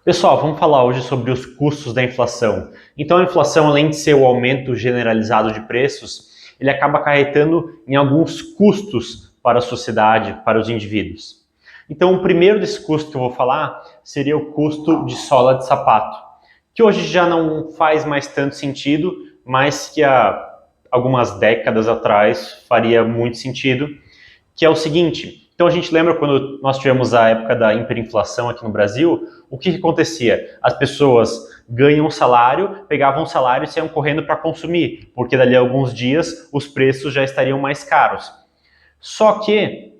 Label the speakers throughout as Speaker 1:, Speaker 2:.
Speaker 1: Pessoal, vamos falar hoje sobre os custos da inflação. Então, a inflação, além de ser o aumento generalizado de preços, ele acaba acarretando em alguns custos para a sociedade, para os indivíduos. Então, o primeiro desses custos que eu vou falar seria o custo de sola de sapato, que hoje já não faz mais tanto sentido, mas que há algumas décadas atrás faria muito sentido, que é o seguinte. Então a gente lembra quando nós tivemos a época da hiperinflação aqui no Brasil, o que acontecia? As pessoas ganham um salário, pegavam um salário e saiam correndo para consumir, porque dali a alguns dias os preços já estariam mais caros. Só que,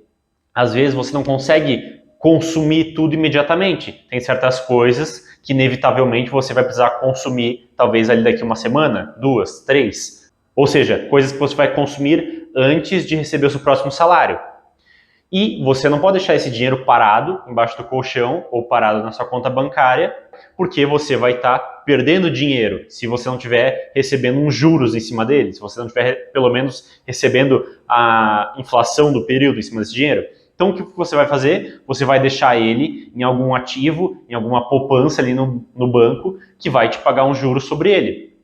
Speaker 1: às vezes, você não consegue consumir tudo imediatamente. Tem certas coisas que inevitavelmente você vai precisar consumir, talvez ali daqui uma semana, duas, três. Ou seja, coisas que você vai consumir antes de receber o seu próximo salário. E você não pode deixar esse dinheiro parado embaixo do colchão ou parado na sua conta bancária, porque você vai estar perdendo dinheiro se você não estiver recebendo uns juros em cima dele, se você não estiver pelo menos recebendo a inflação do período em cima desse dinheiro. Então, o que você vai fazer? Você vai deixar ele em algum ativo, em alguma poupança ali no banco, que vai te pagar um juro sobre ele.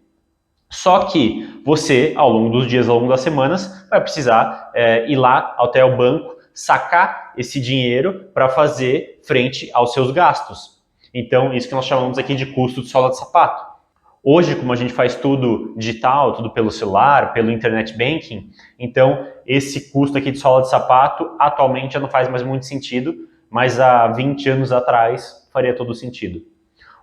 Speaker 1: Só que você, ao longo dos dias, ao longo das semanas, vai precisar ir lá até o banco, sacar esse dinheiro para fazer frente aos seus gastos. Então, isso que nós chamamos aqui de custo de sola de sapato. Hoje, como a gente faz tudo digital, tudo pelo celular, pelo internet banking, então esse custo aqui de sola de sapato atualmente já não faz mais muito sentido, mas há 20 anos atrás faria todo sentido.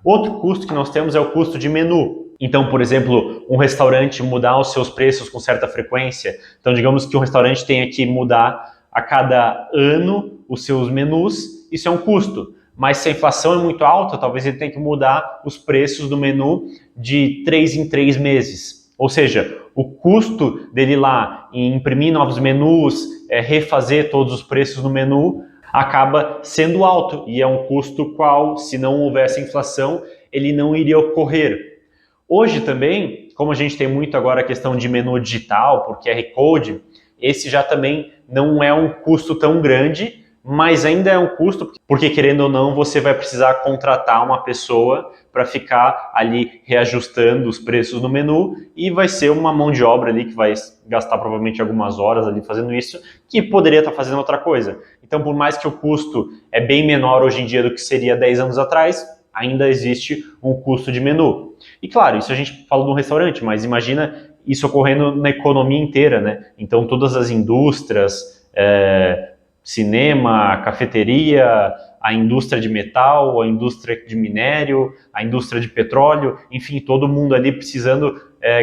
Speaker 1: Outro custo que nós temos é o custo de menu. Então, por exemplo, um restaurante mudar os seus preços com certa frequência. Então, digamos que um restaurante tenha que mudar a cada ano os seus menus, isso é um custo. Mas se a inflação é muito alta, talvez ele tenha que mudar os preços do menu de 3 em 3 meses. Ou seja, o custo dele lá em imprimir novos menus, refazer todos os preços no menu, acaba sendo alto e é um custo qual, se não houvesse inflação, ele não iria ocorrer. Hoje também, como a gente tem muito agora a questão de menu digital, por QR Code, esse já também não é um custo tão grande, mas ainda é um custo, porque querendo ou não, você vai precisar contratar uma pessoa para ficar ali reajustando os preços no menu e vai ser uma mão de obra ali que vai gastar provavelmente algumas horas ali fazendo isso, que poderia estar fazendo outra coisa. Então, por mais que o custo é bem menor hoje em dia do que seria 10 anos atrás, ainda existe um custo de menu. E claro, isso a gente fala de um restaurante, mas imagina isso ocorrendo na economia inteira, né? Então, todas as indústrias, cinema, cafeteria, a indústria de metal, a indústria de minério, a indústria de petróleo, enfim, todo mundo ali precisando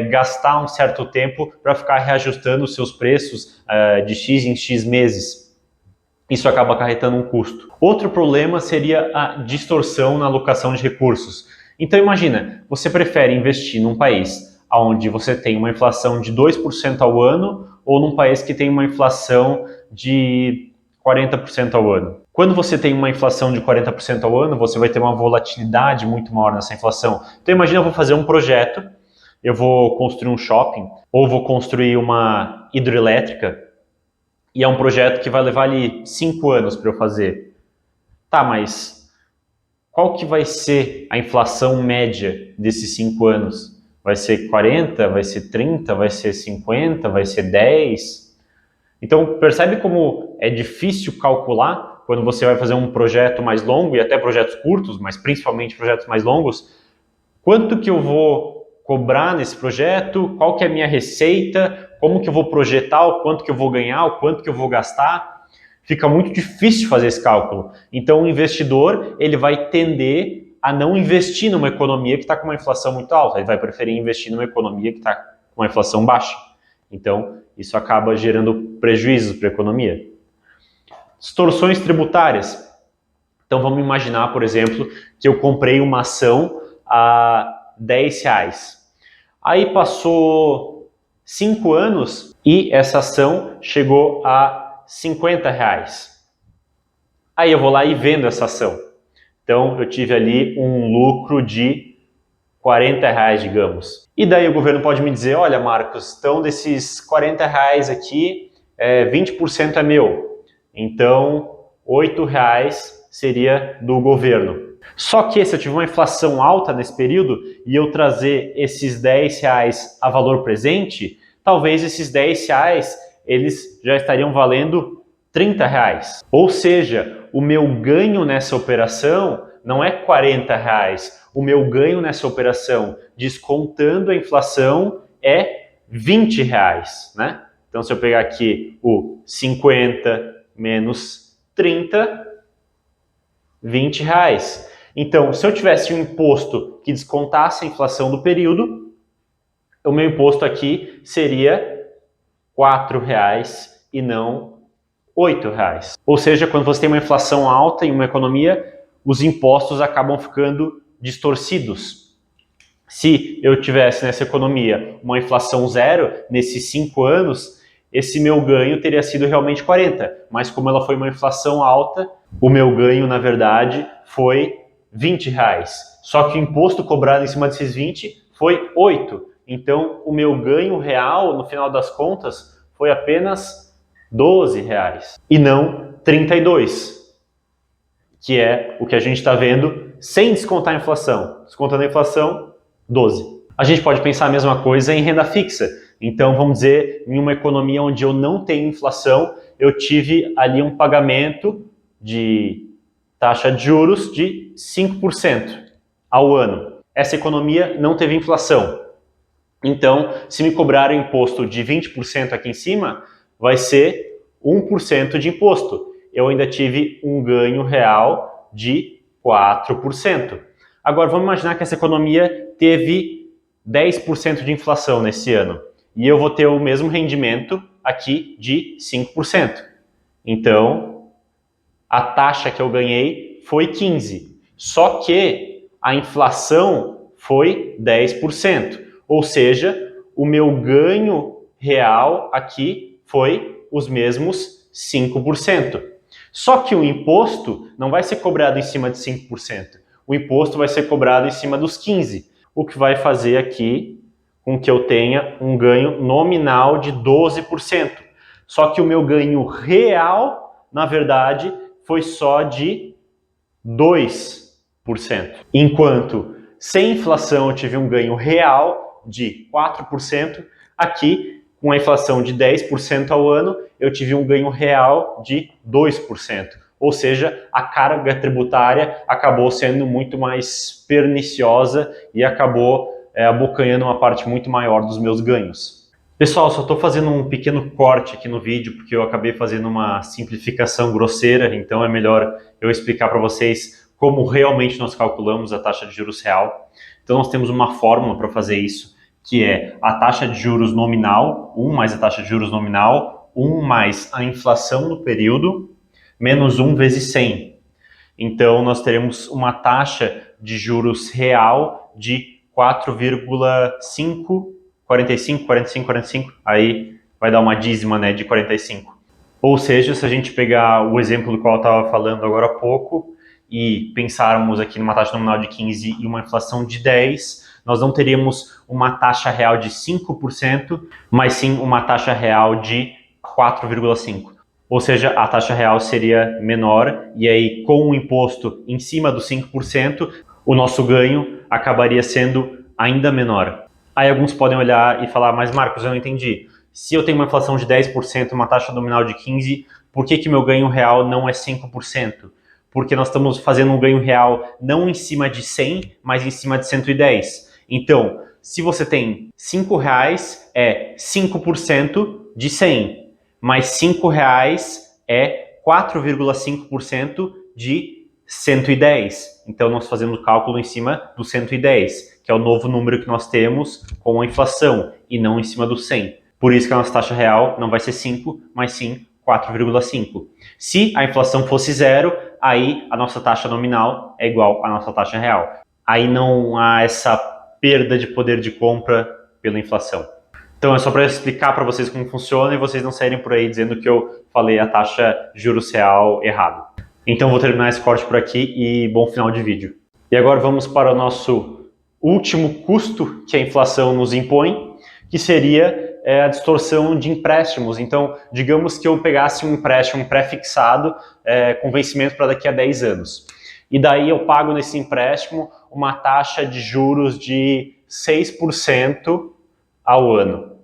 Speaker 1: gastar um certo tempo para ficar reajustando os seus preços de X em X meses. Isso acaba acarretando um custo. Outro problema seria a distorção na alocação de recursos. Então imagina, você prefere investir num país onde você tem uma inflação de 2% ao ano ou num país que tem uma inflação de 40% ao ano. Quando você tem uma inflação de 40% ao ano, você vai ter uma volatilidade muito maior nessa inflação. Então imagina, eu vou fazer um projeto, eu vou construir um shopping ou vou construir uma hidrelétrica e é um projeto que vai levar ali 5 anos para eu fazer. Tá, mas qual que vai ser a inflação média desses 5 anos? Vai ser 40? Vai ser 30? Vai ser 50? Vai ser 10? Então, percebe como é difícil calcular quando você vai fazer um projeto mais longo e até projetos curtos, mas principalmente projetos mais longos, quanto que eu vou cobrar nesse projeto, qual que é a minha receita, como que eu vou projetar, o quanto que eu vou ganhar, o quanto que eu vou gastar. Fica muito difícil fazer esse cálculo. Então, o investidor ele vai tender a não investir numa economia que está com uma inflação muito alta. Ele vai preferir investir numa economia que está com uma inflação baixa. Então, isso acaba gerando prejuízos para a economia. Distorções tributárias. Então, vamos imaginar, por exemplo, que eu comprei uma ação a R$10. Aí passou 5 anos e essa ação chegou a R$50. Aí eu vou lá e vendo essa ação. Então eu tive ali um lucro de R$40, digamos. E daí o governo pode me dizer, olha Marcos, então desses R$40 aqui, 20% é meu. Então R$8 seria do governo. Só que se eu tiver uma inflação alta nesse período e eu trazer esses R$10 a valor presente, talvez esses R$10 eles já estariam valendo R$30. Ou seja, o meu ganho nessa operação não é R$40. O meu ganho nessa operação, descontando a inflação, é R$20, né? Então, se eu pegar aqui o 50 menos 30, R$20. Então, se eu tivesse um imposto que descontasse a inflação do período, o meu imposto aqui seria R$4 e não R$8. Ou seja, quando você tem uma inflação alta em uma economia, os impostos acabam ficando distorcidos. Se eu tivesse nessa economia uma inflação zero, nesses 5 anos, esse meu ganho teria sido realmente 40. Mas como ela foi uma inflação alta, o meu ganho, na verdade, foi R$20. Só que o imposto cobrado em cima desses 20 foi 8. Então, o meu ganho real, no final das contas, foi apenas R$12 e não 32, que é o que a gente está vendo sem descontar a inflação. Descontando a inflação, 12. A gente pode pensar a mesma coisa em renda fixa. Então, vamos dizer, em uma economia onde eu não tenho inflação, eu tive ali um pagamento de taxa de juros de 5% ao ano. Essa economia não teve inflação. Então, se me cobrarem imposto de 20% aqui em cima, vai ser 1% de imposto. Eu ainda tive um ganho real de 4%. Agora, vamos imaginar que essa economia teve 10% de inflação nesse ano. E eu vou ter o mesmo rendimento aqui de 5%. Então, a taxa que eu ganhei foi 15%. Só que a inflação foi 10%. Ou seja, o meu ganho real aqui foi os mesmos 5%. Só que o imposto não vai ser cobrado em cima de 5%. O imposto vai ser cobrado em cima dos 15%, o que vai fazer aqui com que eu tenha um ganho nominal de 12%. Só que o meu ganho real, na verdade, foi só de 2%. Enquanto sem inflação eu tive um ganho real de 4%, aqui com a inflação de 10% ao ano, eu tive um ganho real de 2%. Ou seja, a carga tributária acabou sendo muito mais perniciosa e acabou abocanhando uma parte muito maior dos meus ganhos. Pessoal, só estou fazendo um pequeno corte aqui no vídeo porque eu acabei fazendo uma simplificação grosseira, então é melhor eu explicar para vocês como realmente nós calculamos a taxa de juros real. Então nós temos uma fórmula para fazer isso, que é a taxa de juros nominal, 1 mais a taxa de juros nominal, 1 mais a inflação no período, menos 1 vezes 100. Então nós teremos uma taxa de juros real de 4,5, 45, aí vai dar uma dízima, né, de 45. Ou seja, se a gente pegar o exemplo do qual eu estava falando agora há pouco e pensarmos aqui numa taxa nominal de 15 e uma inflação de 10, nós não teríamos uma taxa real de 5%, mas sim uma taxa real de 4,5%. Ou seja, a taxa real seria menor e aí com o imposto em cima dos 5%, o nosso ganho acabaria sendo ainda menor. Aí alguns podem olhar e falar, mas Marcos, eu não entendi. Se eu tenho uma inflação de 10%, uma taxa nominal de 15%, por que meu ganho real não é 5%? Porque nós estamos fazendo um ganho real não em cima de 100, mas em cima de 110. Então, se você tem R$5, é 5% de 100, mas R$5 é 4,5% de 110. Então, nós fazemos o cálculo em cima do 110, que é o novo número que nós temos com a inflação, e não em cima do 100. Por isso que a nossa taxa real não vai ser 5, mas sim 4,5. Se a inflação fosse zero, aí a nossa taxa nominal é igual à nossa taxa real. Aí não há essa perda de poder de compra pela inflação. Então é só para explicar para vocês como funciona e vocês não saírem por aí dizendo que eu falei a taxa juros real errado. Então vou terminar esse corte por aqui e bom final de vídeo. E agora vamos para o nosso último custo que a inflação nos impõe, que seria a distorção de empréstimos. Então, digamos que eu pegasse um empréstimo pré-fixado com vencimento para daqui a 10 anos. E daí eu pago nesse empréstimo uma taxa de juros de 6% ao ano.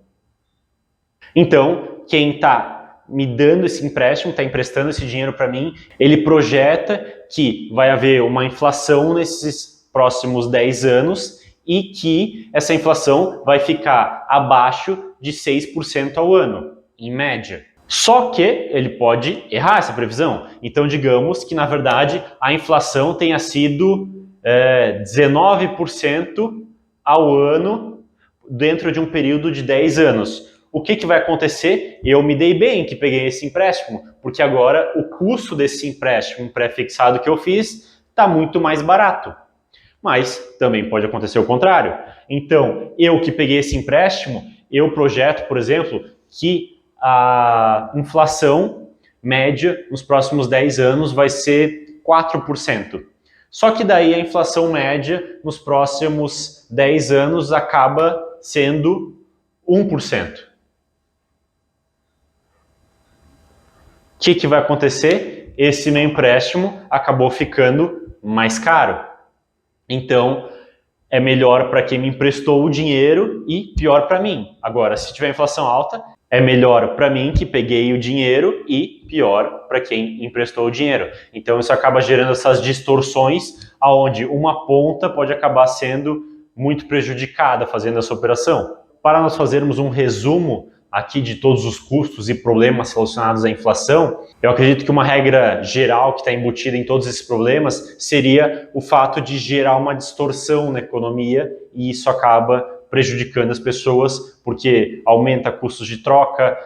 Speaker 1: Então, quem está me dando esse empréstimo, está emprestando esse dinheiro para mim, ele projeta que vai haver uma inflação nesses próximos 10 anos e que essa inflação vai ficar abaixo de 6% ao ano, em média. Só que ele pode errar essa previsão. Então, digamos que, na verdade, a inflação tenha sido 19% ao ano dentro de um período de 10 anos. O que vai acontecer? Eu me dei bem que peguei esse empréstimo, porque agora o custo desse empréstimo pré-fixado que eu fiz está muito mais barato. Mas também pode acontecer o contrário. Então, eu que peguei esse empréstimo, eu projeto, por exemplo, que a inflação média nos próximos 10 anos vai ser 4%. Só que daí a inflação média nos próximos 10 anos acaba sendo 1%. O que vai acontecer? Esse meu empréstimo acabou ficando mais caro. Então, é melhor para quem me emprestou o dinheiro e pior para mim. Agora, se tiver inflação alta, é melhor para mim que peguei o dinheiro e pior para quem emprestou o dinheiro. Então, isso acaba gerando essas distorções, onde uma ponta pode acabar sendo muito prejudicada fazendo essa operação. Para nós fazermos um resumo aqui de todos os custos e problemas relacionados à inflação, eu acredito que uma regra geral que está embutida em todos esses problemas seria o fato de gerar uma distorção na economia e isso acaba prejudicando as pessoas porque aumenta custos de troca,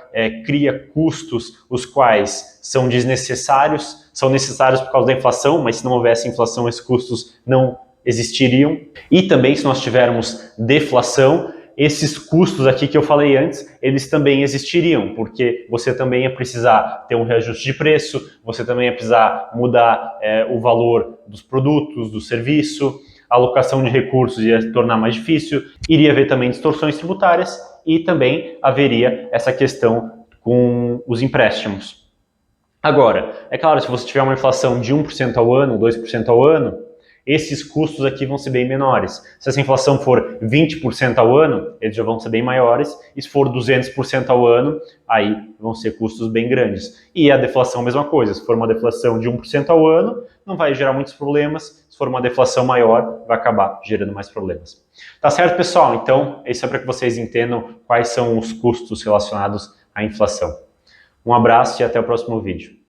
Speaker 1: cria custos os quais são desnecessários, são necessários por causa da inflação, mas se não houvesse inflação esses custos não existiriam. E também se nós tivermos deflação, esses custos aqui que eu falei antes, eles também existiriam, porque você também ia precisar ter um reajuste de preço, você também ia precisar mudar o valor dos produtos, do serviço, a alocação de recursos ia se tornar mais difícil, iria haver também distorções tributárias e também haveria essa questão com os empréstimos. Agora, é claro, se você tiver uma inflação de 1% ao ano, 2% ao ano, esses custos aqui vão ser bem menores. Se essa inflação for 20% ao ano, eles já vão ser bem maiores, e se for 200% ao ano, aí vão ser custos bem grandes. E a deflação, a mesma coisa. Se for uma deflação de 1% ao ano, não vai gerar muitos problemas. Se for uma deflação maior, vai acabar gerando mais problemas. Tá certo, pessoal? Então, isso é para que vocês entendam quais são os custos relacionados à inflação. Um abraço e até o próximo vídeo.